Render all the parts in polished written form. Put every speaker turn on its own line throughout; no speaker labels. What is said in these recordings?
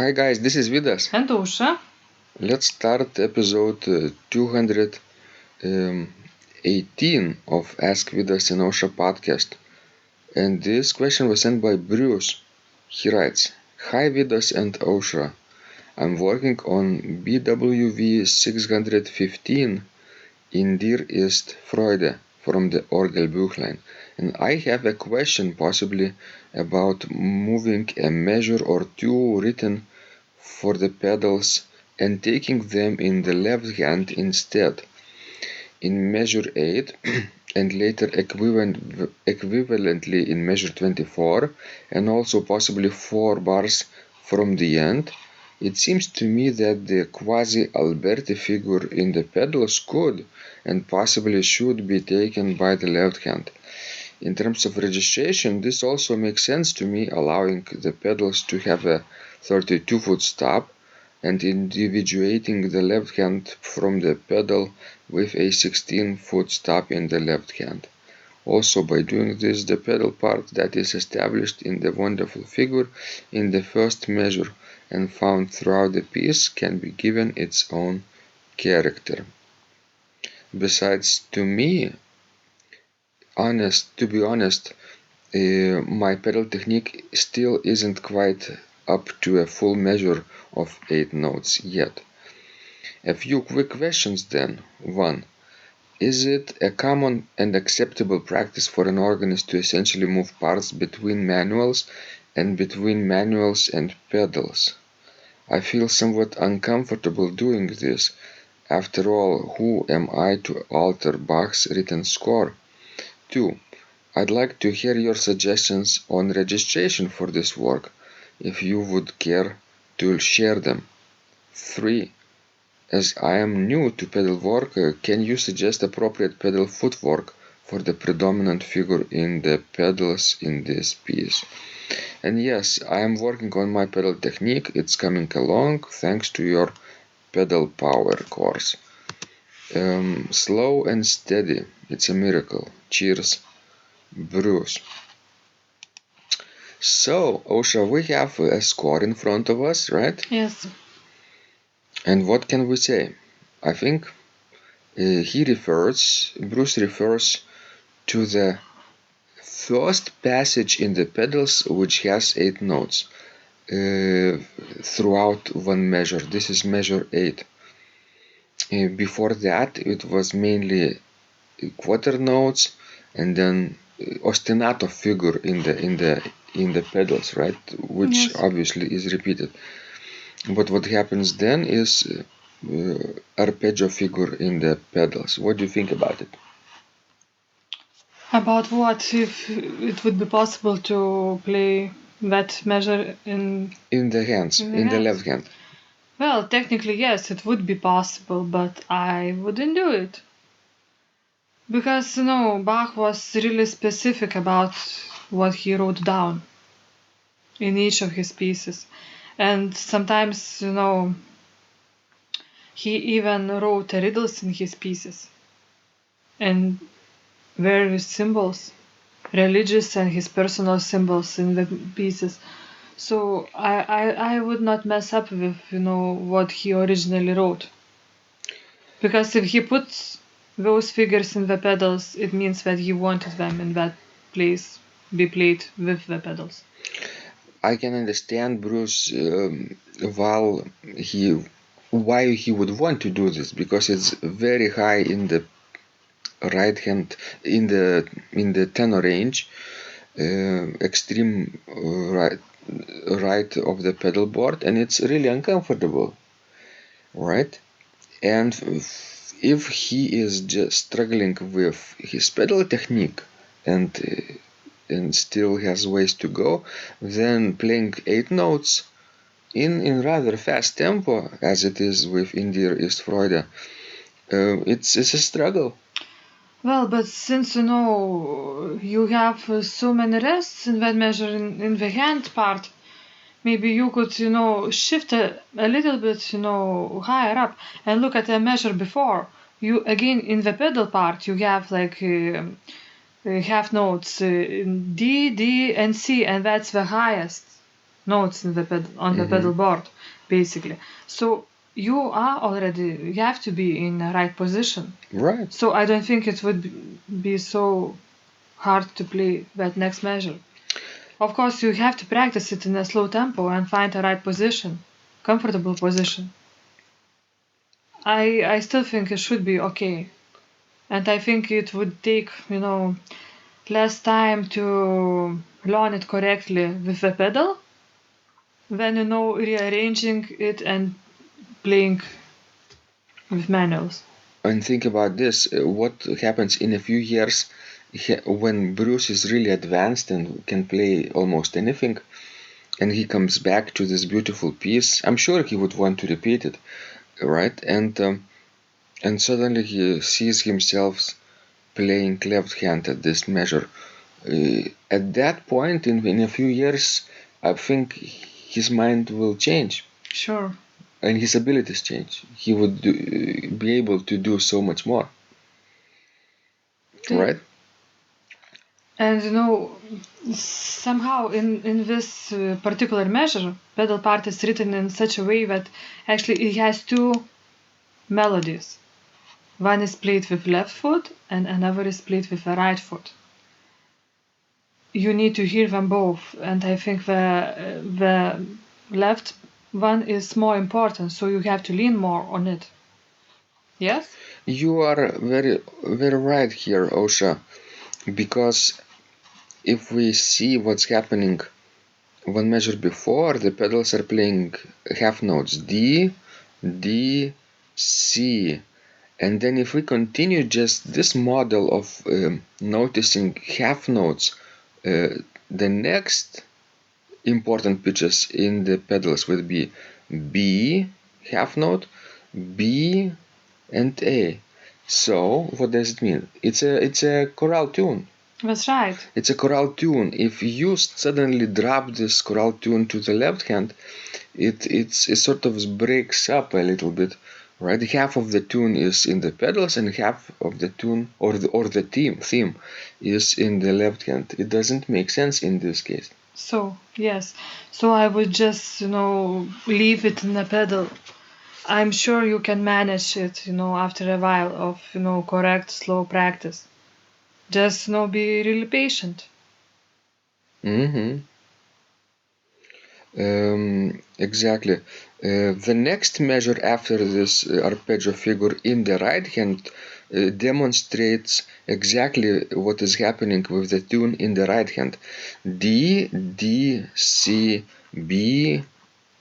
Hi guys, this is Vidas.
And Ausra.
Let's start episode 218 of Ask Vidas and Ausra podcast. And this question was sent by Bruce. He writes, Hi Vidas and Ausra. I'm working on BWV 615 in Dear ist Freude from the Orgelbüchlein. And I have a question possibly about moving a measure or two written for the pedals and taking them in the left hand instead, in measure 8 and later equivalently in measure 24 and also possibly 4 bars from the end. It seems to me that the quasi-Alberti figure in the pedals could and possibly should be taken by the left hand. In terms of registration, this also makes sense to me, allowing the pedals to have a 32-foot stop and individuating the left hand from the pedal with a 16-foot stop in the left hand. Also, by doing this, the pedal part that is established in the wonderful figure in the first measure and found throughout the piece can be given its own character. Besides, to be honest, my pedal technique still isn't quite up to a full measure of 8 notes yet. A few quick questions then. 1. Is it a common and acceptable practice for an organist to essentially move parts between manuals and pedals? I feel somewhat uncomfortable doing this. After all, who am I to alter Bach's written score? 2. I'd like to hear your suggestions on registration for this work, if you would care to share them. 3. As I am new to pedal work, can you suggest appropriate pedal footwork for the predominant figure in the pedals in this piece? And yes, I am working on my pedal technique. It's coming along thanks to your pedal power course. Slow and steady. It's a miracle. Cheers, Bruce. So, Ausra, we have a score in front of us, right?
Yes.
And what can we say? I think Bruce refers to the first passage in the pedals which has 8 notes throughout one measure. This is measure 8. Before that, it was mainly quarter notes and then ostinato figure in the pedals, right? Which
Yes.
obviously is repeated. But what happens then is arpeggio figure in the pedals. What do you think about it?
About what? If it would be possible to play that measure in
the hands, in the left hand.
Well, technically yes, it would be possible, but I wouldn't do it. Because, Bach was really specific about what he wrote down in each of his pieces. And sometimes, he even wrote riddles in his pieces. And various symbols, religious and his personal symbols in the pieces. So I would not mess up with, what he originally wrote. Because if he puts those figures in the pedals, it means that he wanted them in that place be played with the pedals.
I can understand Bruce why he would want to do this, because it's very high in the right hand, in the tenor range, extreme right of the pedal board, and it's really uncomfortable, right? And if he is just struggling with his pedal technique and still has ways to go, then playing 8 notes in rather fast tempo, as it is with In dir ist Freude, it's a struggle.
Well, but since you have so many rests in that measure in the hand part, maybe you could shift a little bit higher up and look at the measure before. You again in the pedal part you have like half notes D, D, and C, and that's the highest notes in the the pedal board, basically. So you have to be in the right position.
Right.
So I don't think it would be so hard to play that next measure. Of course, you have to practice it in a slow tempo and find the right position, comfortable position. I still think it should be okay. And I think it would take, less time to learn it correctly with the pedal than, rearranging it and playing with manuals.
And think about this, what happens in a few years when Bruce is really advanced and can play almost anything, and he comes back to this beautiful piece. I'm sure he would want to repeat it, right? And suddenly he sees himself playing left hand at this measure. At that point, in a few years, I think his mind will change.
Sure.
And his abilities change. He would be able to do so much more. Right?
And somehow in this particular measure, pedal part is written in such a way that actually it has two melodies. One is played with left foot and another is played with the right foot. You need to hear them both, and I think the left one is more important, so you have to lean more on it. Yes?
You are very, very right here, Osha, because if we see what's happening one measure before, the pedals are playing half notes D, D, C. And then if we continue just this model of noticing half notes, the next important pitches in the pedals will be B, half note, B, and A. So what does it mean? It's a chorale tune.
That's right.
It's a chorale tune. If you suddenly drop this chorale tune to the left hand, it sort of breaks up a little bit, right? Half of the tune is in the pedals and half of the tune or the theme is in the left hand. It doesn't make sense in this case.
So yes, so I would just leave it in the pedal. I'm sure you can manage it, after a while of correct slow practice. Just be really patient.
Exactly. The next measure after this arpeggio figure in the right hand demonstrates exactly what is happening with the tune in the right hand. D, D, C, B,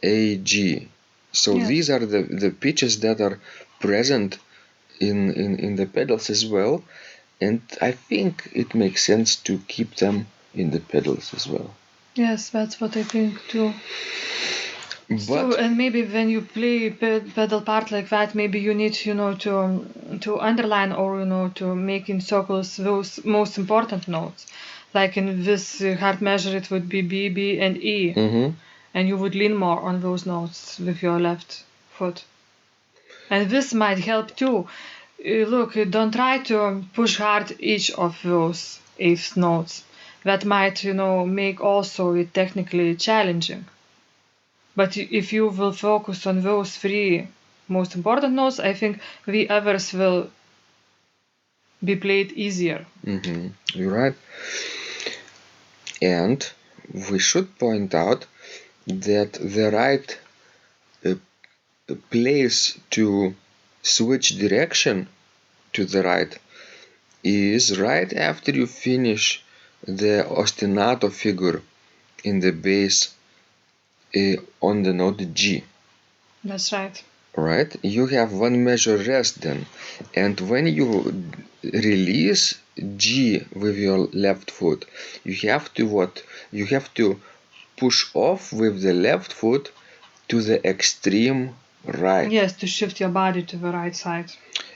A, G. So
Yes.
these are the pitches that are present in the pedals as well, and I think it makes sense to keep them in the pedals as well.
Yes, that's what I think too.
But
and maybe when you play pedal part like that, maybe you need to underline or to make in circles those most important notes. Like in this hard measure, it would be B, B, and E, and you would lean more on those notes with your left foot. And this might help too. Look, don't try to push hard each of those eighth notes. That might, make also it technically challenging. But if you will focus on those three most important notes, I think the others will be played easier.
You're right. And we should point out that the right place to switch direction to the right is right after you finish the ostinato figure in the bass on the note G.
That's right.
Right? You have one measure rest then. And when you release G with your left foot, you have to what? You have to push off with the left foot to the extreme right.
Yes, to shift your body to the right side.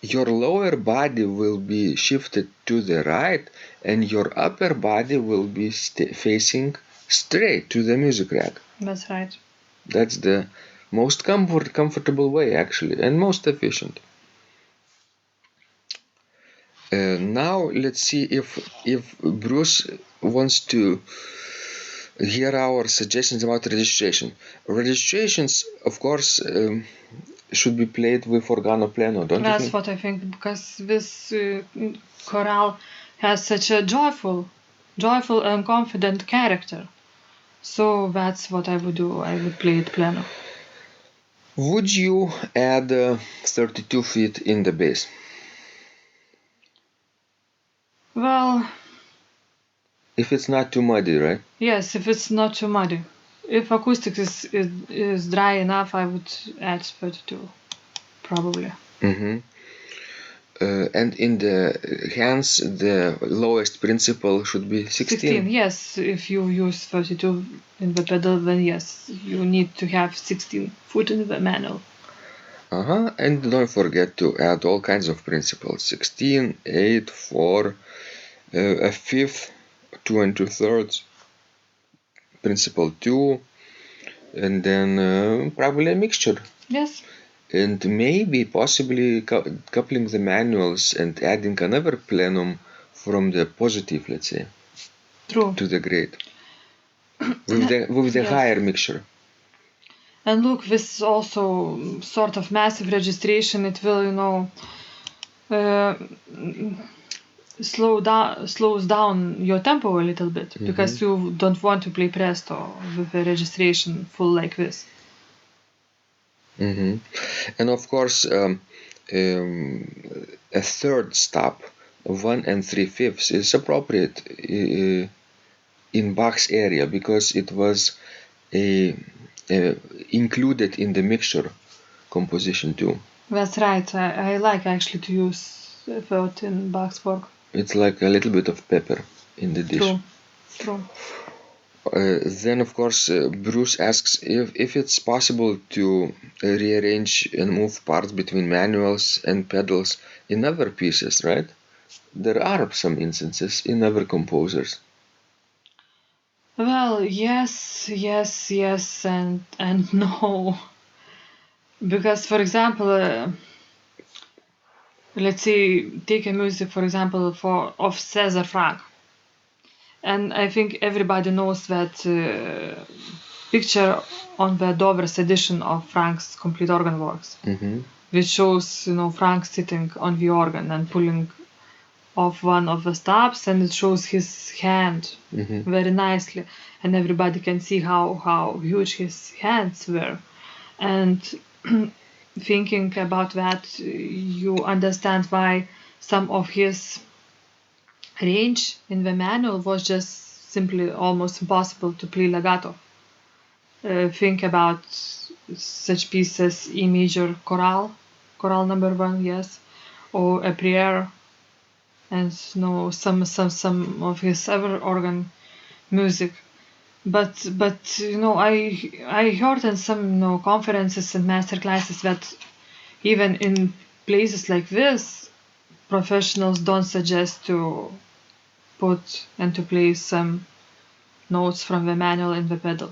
Your lower body will be shifted to the right and your upper body will be facing straight to the music rack.
That's right.
That's the most comfortable way actually and most efficient. Now let's see if Bruce wants to here are our suggestions about registration. Registrations, of course, should be played with organo pleno, don't you
That's
think?
what I think, because this chorale has such a joyful and confident character. So that's what I would do. I would play it piano.
Would you add 32 feet in the bass?
Well,
if it's not too muddy, right?
Yes, if it's not too muddy. If acoustics is dry enough, I would add 32, probably.
Mm-hmm. And in the hands, the lowest principal should be 16.
Yes, if you use 32 in the pedal, then yes, you need to have 16 foot in the manual.
And don't forget to add all kinds of principals: 16, 8, 4, a fifth, 2 and 2/3, principal 2, and then probably a mixture.
Yes.
And maybe possibly coupling the manuals and adding another plenum from the positive, let's say,
True.
to the grade with the
Yes.
higher mixture.
And look, this is also sort of massive registration. It will, slows down your tempo a little bit, because you don't want to play presto with a registration full like this.
And of course, a third stop, 1 3/5, is appropriate in Bach's area, because it was included in the mixture composition too.
That's right. I like actually to use third in Bach's work.
It's like a little bit of pepper in the dish.
True.
Then, of course, Bruce asks if it's possible to rearrange and move parts between manuals and pedals in other pieces, right? There are some instances in other composers.
Well, yes, and no. Because, for example, let's say take a music, for example, of César Franck. And I think everybody knows that picture on the Dover's edition of Franck's complete organ works, which shows Franck sitting on the organ and pulling off one of the stops, and it shows his hand very nicely, and everybody can see how huge his hands were. And thinking about that, you understand why some of his range in the manual was just simply almost impossible to play legato. Think about such pieces: E major chorale number 1, yes, or a prayer, and some of his other organ music. But I heard in some conferences and master classes that even in places like this, professionals don't suggest to put and to play some notes from the manual in the pedal.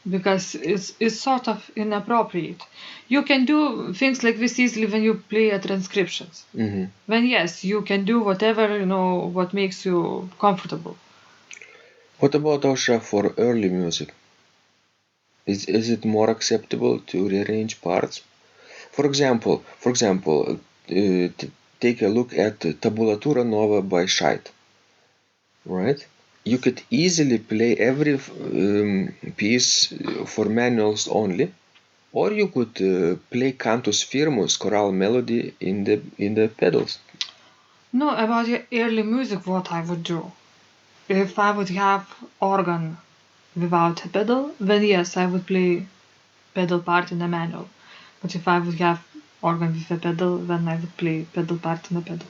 Because it's sort of inappropriate. You can do things like this easily when you play a transcriptions. Then yes, you can do whatever, what makes you comfortable.
What about Ausra for early music? Is it more acceptable to rearrange parts? For example, take a look at Tabulatura Nova by Scheidt, right? You could easily play every piece for manuals only, or you could play Cantus Firmus chorale melody in the pedals.
No, about early music, what I would do, if I would have organ without a pedal, then yes, I would play pedal part in a manual. But if I would have organ with a pedal, then I would play pedal part in a pedal.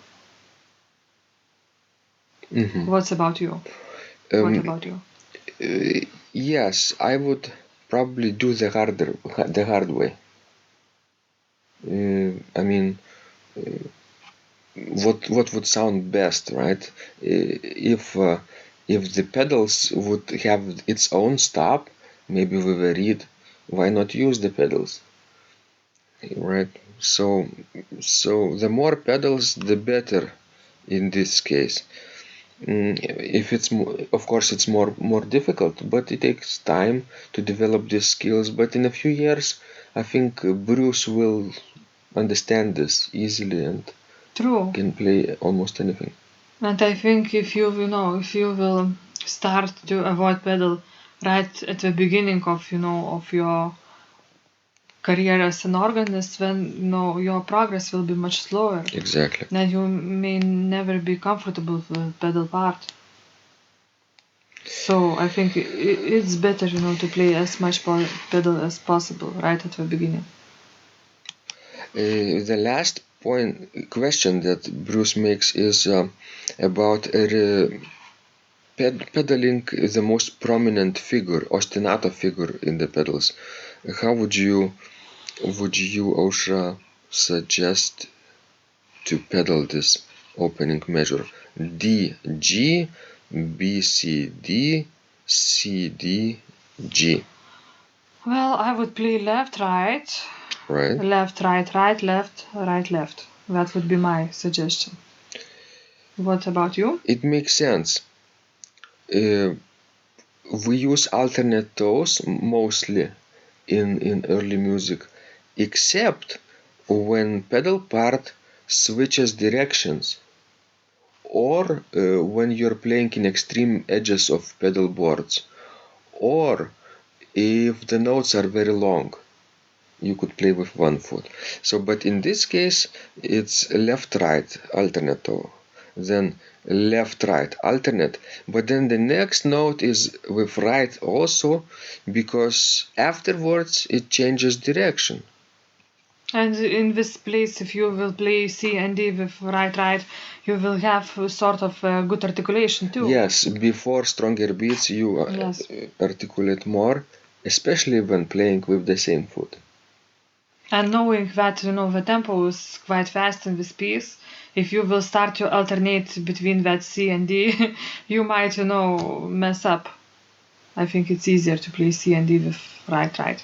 What about you?
Yes, I would probably do the hard way. What would sound best, right? If the pedals would have its own stop, maybe with a reed, why not use the pedals, right? So the more pedals, the better in this case. if it's of course it's more difficult, but it takes time to develop these skills. But in a few years, I think Bruce will understand this easily and
True.
can play almost anything.
And I think if you will start to avoid pedal right at the beginning of your career as an organist, then your progress will be much slower.
Exactly.
And you may never be comfortable with the pedal part. So I think it's better, to play as much pedal as possible right at the beginning.
The last question that Bruce makes is about pedaling the most prominent figure, ostinato figure in the pedals. How would you, Ausra, suggest to pedal this opening measure? D, G, B, C, D, C, D, G.
Well, I would play left, right,
Right.
left, right, right, left, right, left. That would be my suggestion. What about you?
It makes sense. We use alternate toes mostly in early music, except when pedal part switches directions, or when you're playing in extreme edges of pedal boards, or if the notes are very long, you could play with one foot. So, but in this case, it's left-right alternate toe, then left-right alternate, but then the next note is with right also, because afterwards it changes direction.
And in this place, if you will play C and D with right, right, you will have sort of good articulation too.
Yes, before stronger beats you
Yes.
articulate more, especially when playing with the same foot.
And knowing that, the tempo is quite fast in this piece, if you will start to alternate between that C and D, you might, mess up. I think it's easier to play C and D with right, right.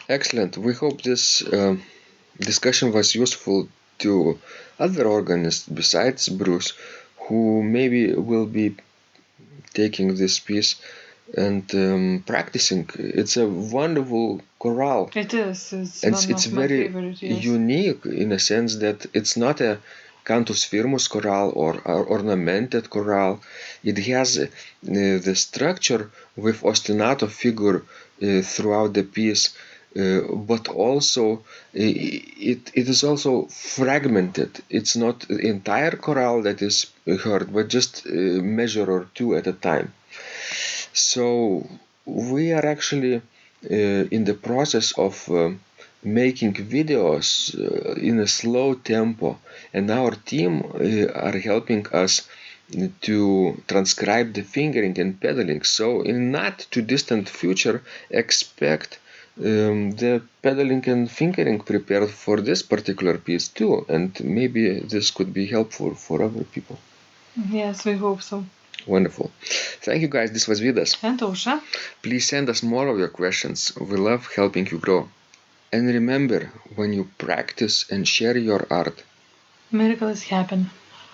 Excellent. We hope this discussion was useful to other organists besides Bruce, who maybe will be taking this piece and practicing. It's a wonderful chorale.
It is. It's
And
one
it's
of my
very
favorite, yes.
unique in a sense that it's not a cantus firmus chorale or ornamented chorale. It has the structure with ostinato figure throughout the piece, but also it is also fragmented. It's not the entire chorale that is heard, but just a measure or two at a time. So we are actually in the process of making videos in a slow tempo, and our team are helping us to transcribe the fingering and pedaling. So in not too distant future, expect the pedaling and fingering prepared for this particular piece too, and maybe this could be helpful for other people.
Yes, we hope so.
Wonderful. Thank you guys. This was Vidas.
And Ausra.
Please send us more of your questions. We love helping you grow. And remember, when you practice and share your art,
Miracles happen.